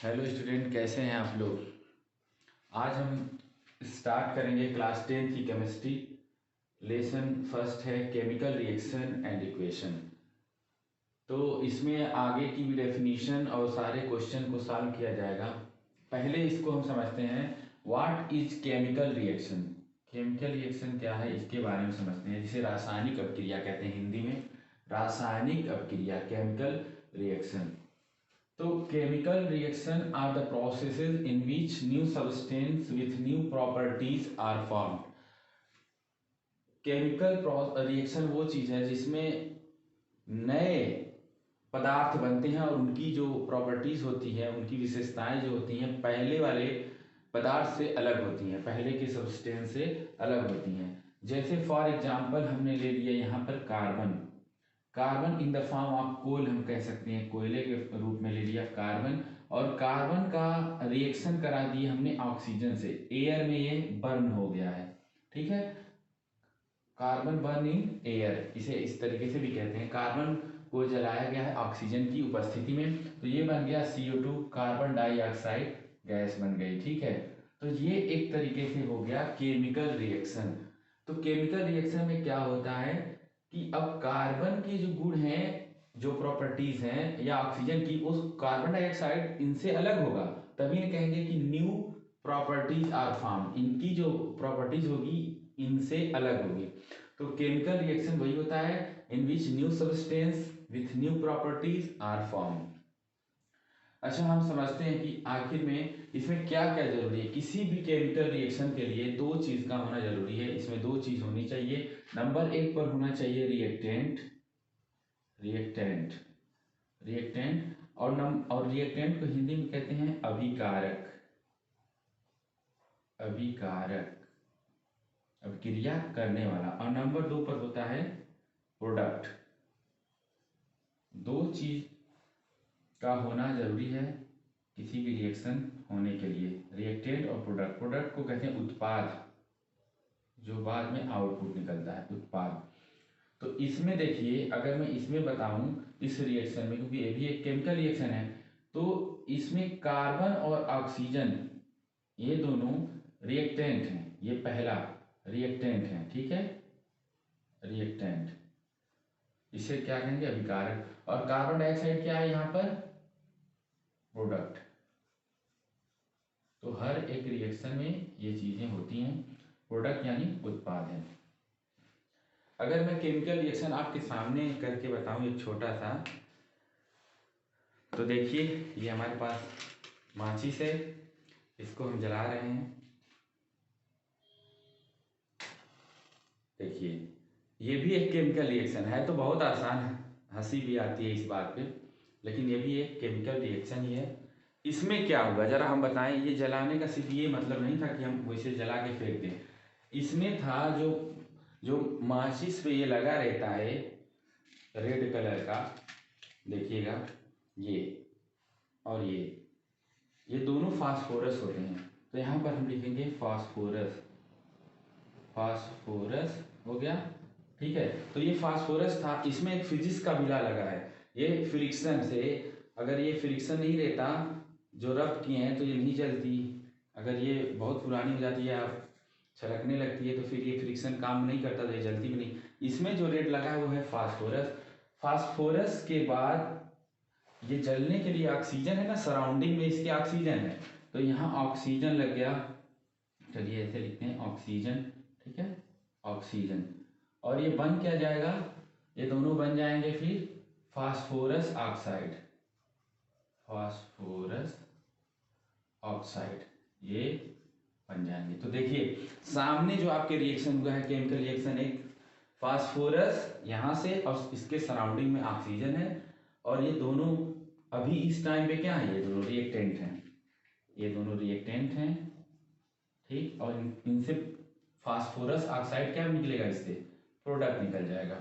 Hello student, कैसे हैं आप लोग। आज हम स्टार्ट करेंगे क्लास 10 की केमिस्ट्री। लेसन फर्स्ट है केमिकल रिएक्शन एंड इक्वेशन। तो इसमें आगे की भी डेफिनीशन और सारे क्वेश्चन को सॉल्व किया जाएगा। पहले इसको हम समझते हैं, what is chemical reaction. Chemical reaction क्या है इसके बारे में समझते हैं, जिसे रासायनिक अपक्रिया कहते हैं हिंदी में। रासायनिक अपक्रिया, केमिकल रिएक्शन। तो chemical reaction are the processes in which new substance with new properties are formed. Chemical reaction वो चीज है जिसमें नए पदार्थ बनते हैं और उनकी जो प्रॉपर्टीज होती है, उनकी विशेषताएं जो होती हैं पहले वाले पदार्थ से अलग होती हैं, पहले के सब्सटेंस से अलग होती हैं। जैसे फॉर एग्जांपल हमने ले लिया यहाँ पर carbon. Carbon in the form of coal, हम कह सकते हैं कोयले के रूप में ले लिया कार्बन। और कार्बन का रिएक्शन करा दिया हमने ऑक्सीजन से, एयर में ये बर्न हो गया है। ठीक है, कार्बन बर्न इन एयर, इसे इस तरीके से भी कहते हैं। कार्बन को जलाया गया है ऑक्सीजन की उपस्थिति में, तो ये बन गया CO2, कार्बन डाइऑक्साइड गैस बन गई। ठीक है, तो ये एक तरीके से हो गया केमिकल रिएक्शन। तो केमिकल रिएक्शन में क्या होता है कि अब कार्बन के जो गुण हैं, जो प्रॉपर्टीज हैं या ऑक्सीजन की, उस कार्बन डाइऑक्साइड इनसे अलग होगा, तभी ये कहेंगे कि न्यू प्रॉपर्टीज आर फॉर्म, इनकी जो प्रॉपर्टीज होगी इनसे अलग होगी। तो केमिकल रिएक्शन वही होता है in which new substance with new properties are form. अच्छा, हम समझते हैं कि आखिर में इसमें क्या क्या जरूरी है। किसी भी केमिकल रिएक्शन के लिए दो चीज का होना जरूरी है, इसमें दो चीज होनी चाहिए। नंबर एक पर होना चाहिए रिएक्टेंट, रिएक्टेंट, रिएक्टेंट। और रिएक्टेंट को हिंदी में कहते हैं अभिकारक, अभिकारक, अभिक्रिया करने वाला। और नंबर दो पर होता है प्रोडक्ट। दो चीज का होना जरूरी है किसी भी रिएक्शन होने के लिए, रिएक्टेंट और प्रोडक्ट। प्रोडक्ट को कहते हैं उत्पाद, जो बाद में आउटपुट निकलता है, उत्पाद। तो इसमें देखिए, अगर मैं इसमें बताऊं इस रिएक्शन में, क्योंकि ये भी एक केमिकल रिएक्शन है, तो इसमें कार्बन और ऑक्सीजन ये दोनों रिएक्टेंट हैं। ये पहला रिएक्टेंट है, ठीक है, रिएक्टेंट। इसे क्या कहेंगे, अभिकारक। और कार्बन डाइऑक्साइड क्या है यहाँ पर, प्रोडक्ट। तो हर एक रिएक्शन में ये चीजें होती हैं, प्रोडक्ट यानी उत्पाद है। अगर मैं केमिकल रिएक्शन आपके सामने करके बताऊं एक छोटा सा, तो देखिए ये हमारे पास माचिस है, इसको हम जला रहे हैं। देखिए ये भी एक केमिकल रिएक्शन है, तो बहुत आसान है, हंसी भी आती है इस बात पे, लेकिन ये भी एक केमिकल रिएक्शन ही है। इसमें क्या होगा जरा हम बताएं। ये जलाने का सिर्फ ये मतलब नहीं था कि हम वैसे जला के फेंक दें। इसमें था जो जो माचिस पे ये लगा रहता है रेड कलर का, देखिएगा ये और ये दोनों फास्फोरस होते हैं। तो यहाँ पर हम लिखेंगे फास्फोरस, फास्फोरस हो गया। ठीक है, तो ये फास्फोरस था, इसमें एक फिजिक्स का बिला लगा है। ये फ्रिक्शन से, अगर ये फ्रिक्शन नहीं रहता, जो रब किए हैं, तो ये नहीं जलती। अगर ये बहुत पुरानी हो जाती है, छलकने लगती है, तो फिर ये फ्रिक्शन काम नहीं करता, तो ये जलती भी नहीं। इसमें जो रेड लगा है वो है फास्फोरस। फास्फोरस के बाद ये जलने के लिए ऑक्सीजन है ना, सराउंडिंग में इसके ऑक्सीजन है, तो यहाँ ऑक्सीजन लग गया। चलिए ऐसे लिखते हैं ऑक्सीजन, ठीक है, ऑक्सीजन। और ये बन क्या जाएगा, ये दोनों बन जाएंगे फिर फास्फोरस ऑक्साइड, फास्फोरस ऑक्साइड, ये बन जाएंगे। तो देखिए सामने जो आपके रिएक्शन हुआ है केमिकल रिएक्शन, एक फास्फोरस यहां से और इसके सराउंडिंग में ऑक्सीजन है, और ये दोनों अभी इस टाइम पे क्या है, ये दोनों रिएक्टेंट हैं, ये दोनों रिएक्टेंट हैं। ठीक, और इनसे फास्फोरस ऑक्साइड क्या निकलेगा, इससे प्रोडक्ट निकल जाएगा,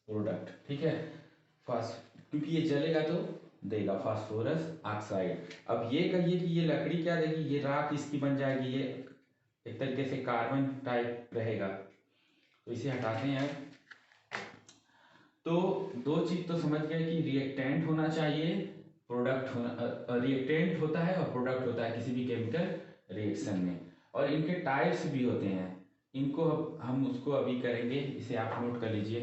प्रोडक्ट। ठीक है, क्योंकि ये जलेगा तो देगा फास्फोरस ऑक्साइड। अब ये कहिए कि ये लकड़ी क्या देगी, ये राख इसकी बन जाएगी, ये एक तरीके से कार्बन टाइप रहेगा। तो इसे हटाते हैं। तो दो चीज तो समझ गए कि रिएक्टेंट होना चाहिए प्रोडक्ट होना, रिएक्टेंट होता है और प्रोडक्ट होता है किसी भी केमिकल रिएक्शन में, और इनके टाइप्स भी होते हैं। इनको हम उसको अभी करेंगे, इसे आप नोट कर लीजिए।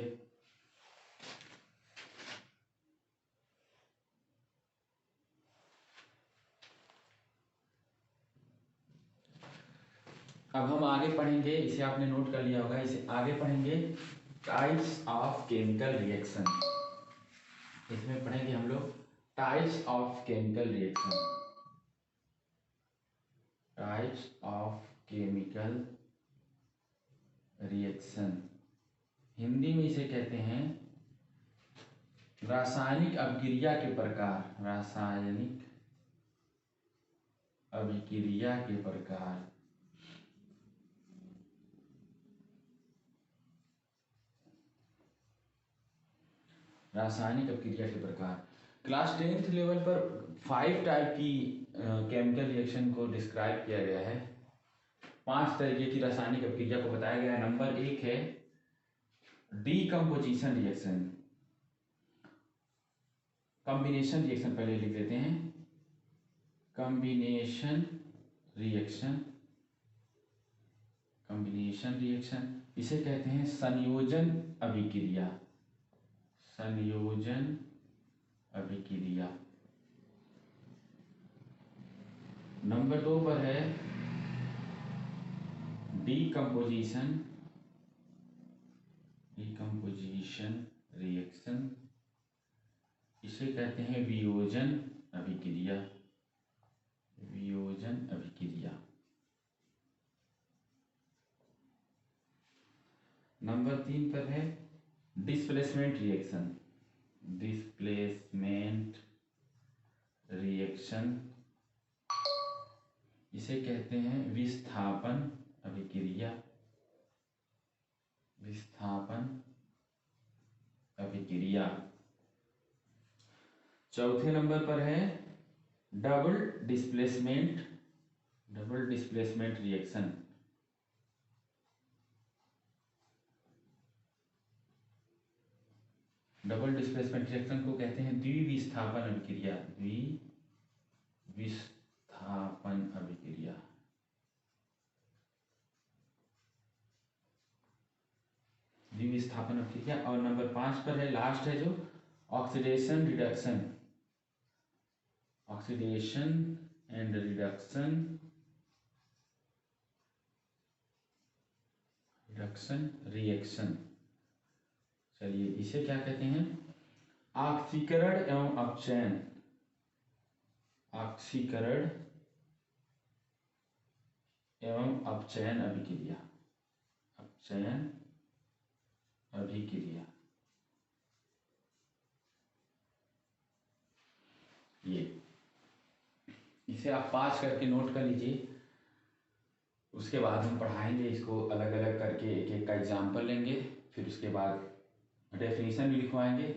अब हम आगे पढ़ेंगे, इसे आपने नोट कर लिया होगा, इसे आगे पढ़ेंगे टाइप्स ऑफ केमिकल रिएक्शन। इसमें पढ़ेंगे हम लोग types of chemical reaction, types of chemical reaction. Hindi में इसे कहते हैं रासायनिक अभिक्रिया के प्रकार, रासायनिक अभिक्रिया के प्रकार। रासायनिक अभिक्रिया के प्रकार। क्लास 10th लेवल पर 5 टाइप की केमिकल रिएक्शन को डिस्क्राइब किया गया है। 5 तरीके की रासायनिक अभिक्रिया को बताया गया है। नंबर 1 है डीकम्पोजिशन रिएक्शन। कॉम्बिनेशन रिएक्शन पहले लिख लेते हैं, कॉम्बिनेशन रिएक्शन। कॉम्बिनेशन रिएक्शन इसे कहते हैं संयोजन अभिक्रिया, संयोजन अभिक्रिया। नंबर 2 पर है डीकम्पोजिशन, डीकम्पोजिशन रिएक्शन। इसे कहते हैं वियोजन अभिक्रिया, वियोजन अभिक्रिया। नंबर 3 पर है डिस्प्लेसमेंट रिएक्शन, डिस्प्लेसमेंट रिएक्शन। इसे कहते हैं विस्थापन अभिक्रिया, विस्थापन अभिक्रिया। चौथे नंबर पर है double displacement, double displacement reaction. Double displacement reaction को कहते हैं द्विविस्थापन अभिक्रिया, द्विविस्थापन अभिक्रिया। द्विविस्थापन अभिक्रिया। और नंबर 5 पर है, लास्ट है जो oxidation reduction, oxidation and reduction, reduction reaction. चलिए इसे क्या कहते हैं, ऑक्सीकरण एवं अपचयन, ऑक्सीकरण एवं अपचयन अभिक्रिया, अपचयन अभिक्रिया। ये इसे आप पास करके नोट कर लीजिए। उसके बाद हम पढ़ाएंगे इसको अलग अलग करके, एक एक का एग्जाम्पल लेंगे, फिर उसके बाद डेफिनेशन भी लिखवाएंगे,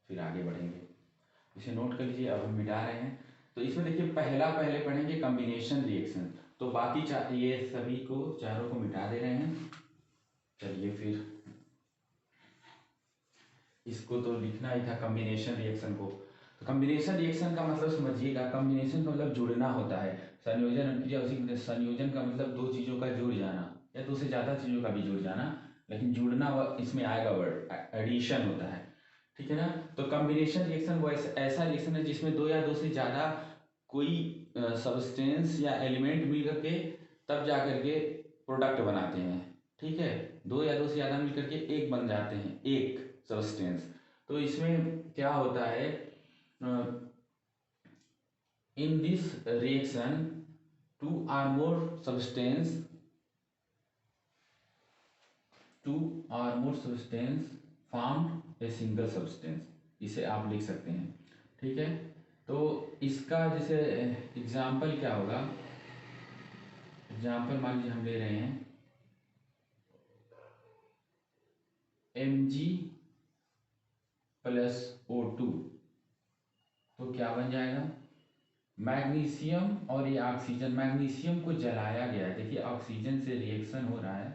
फिर आगे बढ़ेंगे। इसे नोट कर लीजिए। अब हम मिटा रहे हैं, तो इसमें देखिए पहले पढ़ेंगे कॉम्बिनेशन रिएक्शन, तो बाकी ये सभी को चारों को मिटा दे रहे हैं। चलिए फिर इसको तो लिखना ही था कॉम्बिनेशन रिएक्शन को। तो कॉम्बिनेशन रिएक्शन का मतलब समझिएगा, कॉम्बिनेशन का मतलब जुड़ना होता है। संयोजन अभिक्रिया उसी में, संयोजन का मतलब दो चीज़ों का जुड़ जाना या दो से ज़्यादा चीज़ों का भी जुड़ जाना, लेकिन जुड़ना इसमें आएगा वर्ड, एडिशन होता है, ठीक है ना। तो कॉम्बिनेशन रिएक्शन वो ऐसा रिएक्शन है जिसमें दो या दो से ज़्यादा कोई सब्सटेंस या एलिमेंट मिल करके तब जा करके प्रोडक्ट बनाते हैं, ठीक है। दो या दो से ज़्यादा मिल करके एक बन जाते हैं, एक सब्सटेंस। तो इसमें क्या होता है, in this reaction two or more substance, two or more substance formed a single substance, इसे आप लिख सकते हैं, ठीक है। तो इसका जैसे एग्जाम्पल क्या होगा, एग्जाम्पल मान लीजिए हम ले रहे हैं Mg+O2, तो क्या बन जाएगा, मैग्नीशियम और ये ऑक्सीजन, मैग्नीशियम को जलाया गया है, देखिए ऑक्सीजन से रिएक्शन हो रहा है,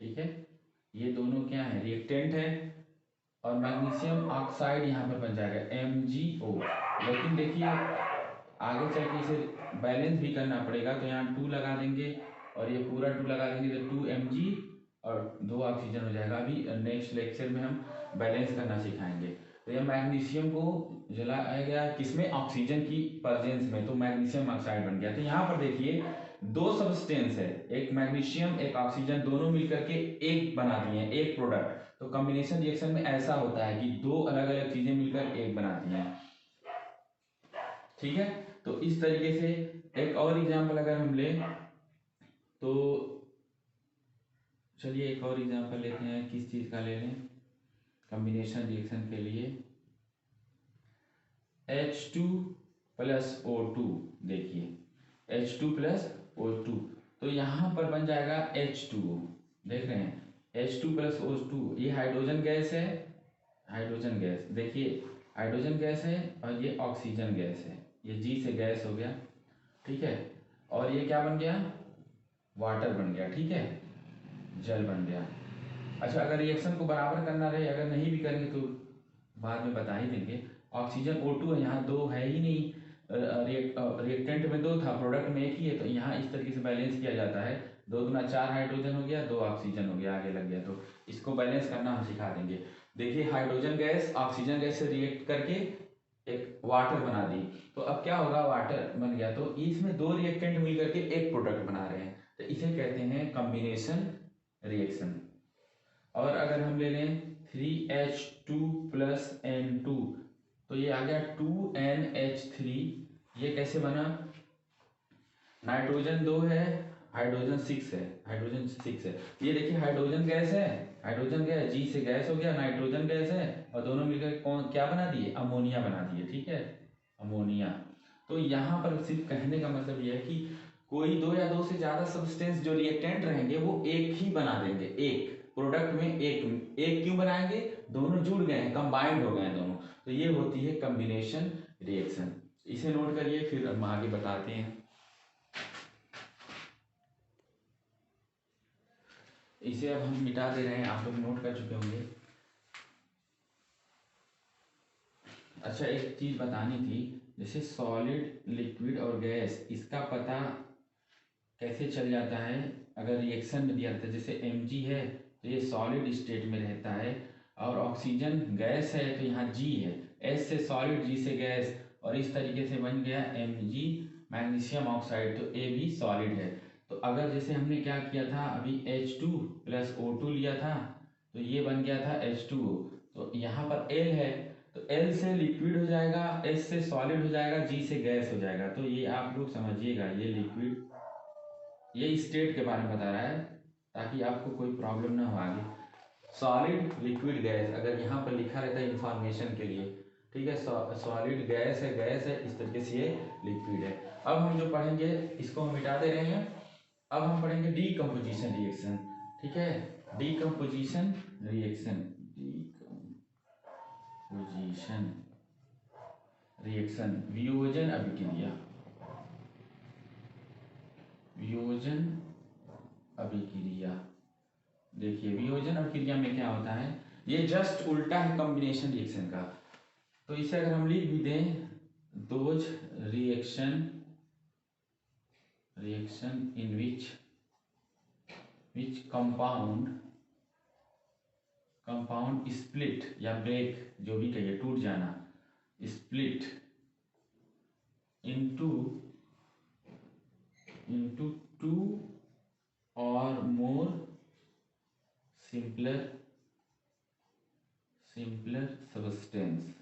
ठीक है। ये दोनों क्या है, रिएक्टेंट है, और मैग्नीशियम ऑक्साइड यहाँ पर बन जाएगा MgO। लेकिन देखिए आगे चल के इसे बैलेंस भी करना पड़ेगा, तो यहाँ 2 लगा देंगे और ये पूरा 2 लगा देंगे तो 2Mg और 2 ऑक्सीजन हो जाएगा। अभी नेक्स्ट लेक्चर में हम बैलेंस करना सिखाएंगे। तो यह मैग्नीशियम को जलाया गया किसमें, ऑक्सीजन की प्रेजेंस में, तो मैग्नीशियम ऑक्साइड बन गया। तो यहाँ पर देखिए 2 सब्सटेंस है, एक मैग्नीशियम एक ऑक्सीजन, दोनों मिलकर के एक बना दिए हैं, एक प्रोडक्ट। तो कॉम्बिनेशन रिएक्शन में ऐसा होता है कि 2 अलग अलग चीजें मिलकर एक बनाती हैं, ठीक है। तो इस तरीके से एक और एग्जांपल अगर हम लें तो चलिए एक और एग्जांपल लेते हैं, किस चीज का ले लें कॉम्बिनेशन रिएक्शन के लिए। H2 + O2, देखिए H2 + O2, तो यहाँ पर बन जाएगा H2O। देख रहे हैं H2 + O2, ये हाइड्रोजन गैस है, हाइड्रोजन गैस, देखिए हाइड्रोजन गैस है और ये ऑक्सीजन गैस है, ये G से गैस हो गया, ठीक है। और ये क्या बन गया, वाटर बन गया, ठीक है, जल बन गया। अच्छा अगर रिएक्शन को बराबर करना रहे, अगर नहीं भी करेंगे तो बाद में बता ही देंगे। ऑक्सीजन O2 है, यहाँ 2 है ही नहीं, रिएक्टेंट में 2 था, प्रोडक्ट में 1 ही है, तो यहाँ इस तरीके से बैलेंस किया जाता है। 2 दूना 4 हाइड्रोजन हो गया, 2 ऑक्सीजन हो गया, आगे लग गया, तो इसको बैलेंस करना हम सिखा देंगे। देखिए हाइड्रोजन गैस ऑक्सीजन गैस से रिएक्ट करके एक वाटर बना दी, तो अब क्या होगा, वाटर बन गया, तो इसमें 2 रिएक्टेंट मिलकर के एक प्रोडक्ट बना रहे हैं, तो इसे कहते हैं कॉम्बिनेशन रिएक्शन। और अगर हम ले लें 3H2 + N2, तो ये आ गया 2NH3, ये कैसे बना, नाइट्रोजन 2 है, हाइड्रोजन 6 है, हाइड्रोजन 6 है, ये देखिए हाइड्रोजन गैस है, हाइड्रोजन गैस G से गैस हो गया, नाइट्रोजन गैस है, और दोनों मिलकर कौन क्या बना दिए, अमोनिया बना दिए, ठीक है, अमोनिया। तो यहाँ पर सिर्फ कहने का मतलब यह है कि कोई 2 या 2 से ज़्यादा सब्सटेंस जो रिएक्टेंट रहेंगे वो एक ही बना देंगे, एक प्रोडक्ट में एक एक क्यों बनाएंगे, दोनों जुड़ गए हैं, कंबाइंड हो गए हैं दोनों, तो ये होती है कॉम्बिनेशन रिएक्शन। इसे नोट करिए, फिर हम आगे बताते हैं। इसे अब हम मिटा दे रहे हैं, आप लोग नोट कर चुके होंगे। अच्छा एक चीज बतानी थी, जैसे सॉलिड, लिक्विड और गैस, इसका पता कैसे चल जाता है, अगर रिएक्शन में दिया रहता है, जैसे Mg है तो ये सॉलिड स्टेट में रहता है, और ऑक्सीजन गैस है तो यहाँ G है, S से सॉलिड G से गैस, और इस तरीके से बन गया Mg मैग्नीशियम ऑक्साइड, तो A भी सॉलिड है। तो अगर जैसे हमने क्या किया था अभी H2 + O2 लिया था, तो ये बन गया था H2O, तो यहाँ पर L है, तो L से लिक्विड हो जाएगा, S से सॉलिड हो जाएगा, G से गैस हो जाएगा, तो ये आप लोग समझिएगा, ये लिक्विड, ये स्टेट के बारे में बता रहा है ताकि आपको कोई प्रॉब्लम ना हो आगे। सॉलिड, लिक्विड, गैस, अगर यहाँ पर लिखा रहता है इंफॉर्मेशन के लिए, ठीक है, सॉलिड गैस है, गैस है, इस तरीके से ये लिक्विड है। अब हम जो पढ़ेंगे इसको हम मिटा दे रहे हैं, अब हम पढ़ेंगे डीकम्पोजिशन रिएक्शन, ठीक है, डीकम्पोजिशन रिएक्शन, डीकम्पोजिशन रिएक्शन, वियोजन अभिक्रिया, वियोजन अभिक्रिया। देखिए वियोजन अभिक्रिया में क्या होता है, ये जस्ट उल्टा है कॉम्बिनेशन रिएक्शन का, तो इसे अगर हम लिख भी दें, those reaction in which compound split या ब्रेक, जो भी कहिए, टूट जाना, स्प्लिट इनटू 2 और मोर सिंपलर सब्सटेंस,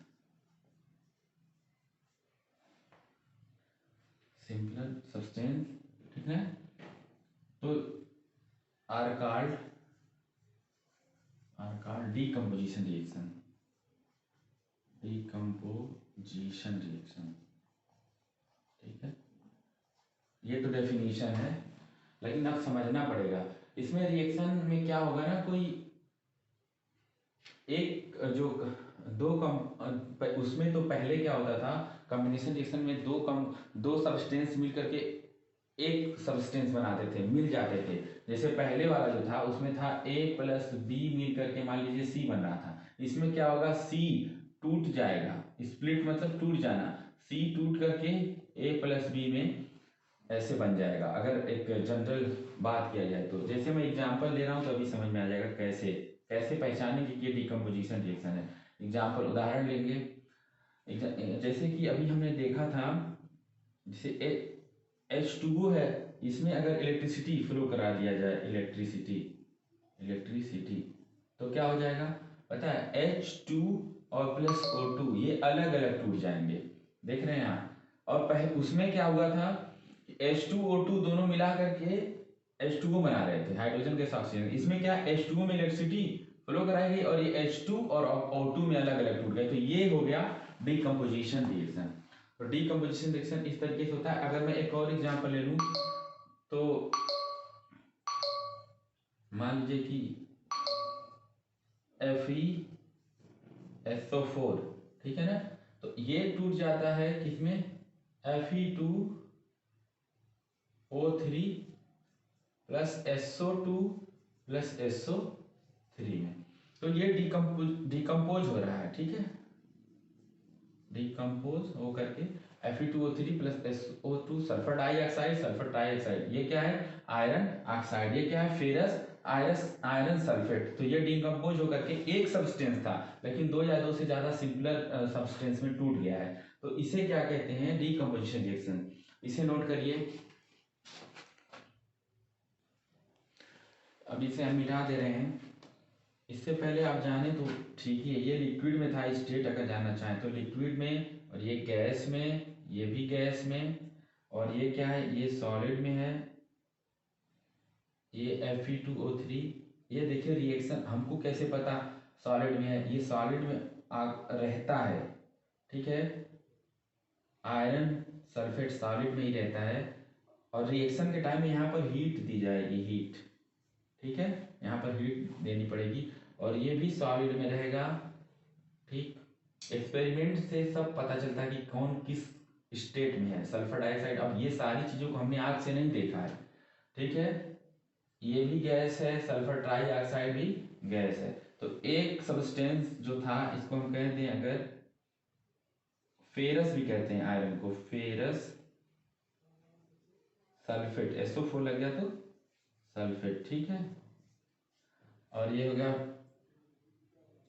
ठीक है, तो आर कॉल्ड डीकम्पोजिशन रिएक्शन, ठीक है। ये तो डेफिनेशन है, लेकिन अब समझना पड़ेगा इसमें रिएक्शन में क्या होगा ना, कोई एक जो उसमें तो पहले क्या होता था, कॉम्बिनेशन रिएक्शन में दो सब्सटेंस मिलकर के एक सब्सटेंस बनाते थे, मिल जाते थे। जैसे पहले वाला जो था उसमें था A + B मिल करके मान लीजिए C बन रहा था, इसमें क्या होगा, सी टूट जाएगा, स्प्लिट मतलब टूट जाना, सी टूट करके ए प्लस बी में ऐसे बन जाएगा। अगर एक जनरल बात किया जाए तो, जैसे मैं एग्जांपल दे रहा हूँ तो अभी समझ में आ जाएगा कैसे कैसे पहचाने कि ये डिकम्पोजिशन रिएक्शन है। एग्जांपल उदाहरण लेंगे, जैसे कि अभी हमने देखा था, जैसे H2O है, इसमें अगर इलेक्ट्रिसिटी फ्लो करा दिया जाए, इलेक्ट्रिसिटी तो क्या हो जाएगा पता है, H2 और प्लस O2 ये अलग अलग टूट जाएंगे, देख रहे हैं यहाँ। और पहले उसमें क्या हुआ था, H2O2 दोनों मिला करके H2O बना रहे थे, हाइड्रोजन के ऑक्सीजन। इसमें क्या H2O में इलेक्ट्रिसिटी फ्लो कराई गई और ये H2 और O2 में अलग अलग टूट गए, तो ये हो गया डिकम्पोजिशन रिएक्शन। तो डिकम्पोजिशन रिएक्शन इस तरीके से होता है। अगर मैं एक और एग्जांपल ले लूं तो मान लीजिए कि FeSO4, ठीक है ना, तो ये टूट जाता है किसमें, Fe2O3 plus SO2 plus SO3 में। तो ये डिकम्पोज हो रहा है, ठीक है, डिकम्पोज हो करके Fe2O3 plus SO2 sulphur dioxide, ये क्या है, आयरन ऑक्साइड, ये क्या है, फेरस आयरन सल्फेट। तो ये डिकम्पोज होकर के एक सब्सटेंस था, लेकिन दो या दो से ज्यादा सिंपलर सब्सटेंस में टूट गया है, तो इसे क्या कहते हैं, डिकम्पोजिशन रिएक्शन। इसे नोट करिए, अब इसे हम मिटा दे रहे हैं। इससे पहले आप जाने तो ठीक ही है, ये लिक्विड में था स्टेट, अगर जानना चाहें तो लिक्विड में, और ये गैस में, ये भी गैस में, और ये क्या है, ये सॉलिड में है, ये Fe2O3। ये देखिए रिएक्शन हमको कैसे पता सॉलिड में है, ये सॉलिड में रहता है, ठीक है, आयरन सल्फेट सॉलिड में ही रहता है, और रिएक्शन के टाइम में यहाँ पर हीट दी जाएगी, हीट, ठीक है, यहाँ पर हीट देनी पड़ेगी, और ये भी सॉलिड में रहेगा, ठीक। एक्सपेरिमेंट से सब पता चलता है कि कौन किस स्टेट में है, सल्फर डाइऑक्साइड। अब ये सारी चीज़ों को हमने आग से नहीं देखा है, ठीक है, ये भी गैस है, सल्फर ट्राइऑक्साइड भी गैस है। तो एक सब्सटेंस जो था, इसको हम कहते हैं, अगर फेरस भी कहते हैं आयरन को, फेरस सल्फेट, SO4 लग गया तो सल्फेट, ठीक है, और ये हो गया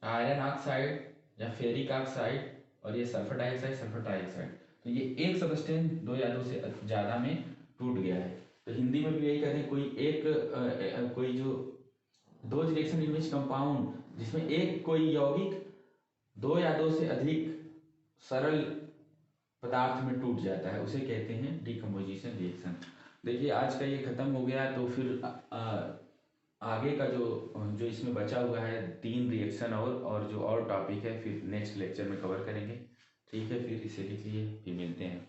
आयरन ऑक्साइड या फेरिक ऑक्साइड, और ये सल्फर डाइऑक्साइड, सल्फर ट्राइऑक्साइड। तो ये एक सब्सटेंस दो या दो से ज्यादा में टूट गया है। तो हिंदी में भी यही कहते हैं, कोई जो दो रिएक्शन इन विच कंपाउंड, जिसमें एक कोई यौगिक दो या दो से अधिक सरल पदार्थ में टूट जाता है, उसे कहते हैं डिकम्पोजिशन रिएक्शन। देखिए आज का ये खत्म हो गया, तो फिर आगे का जो इसमें बचा हुआ है 3 रिएक्शन और जो और टॉपिक है, फिर नेक्स्ट लेक्चर में कवर करेंगे, ठीक है, फिर इसे लिख लिए, फिर मिलते हैं।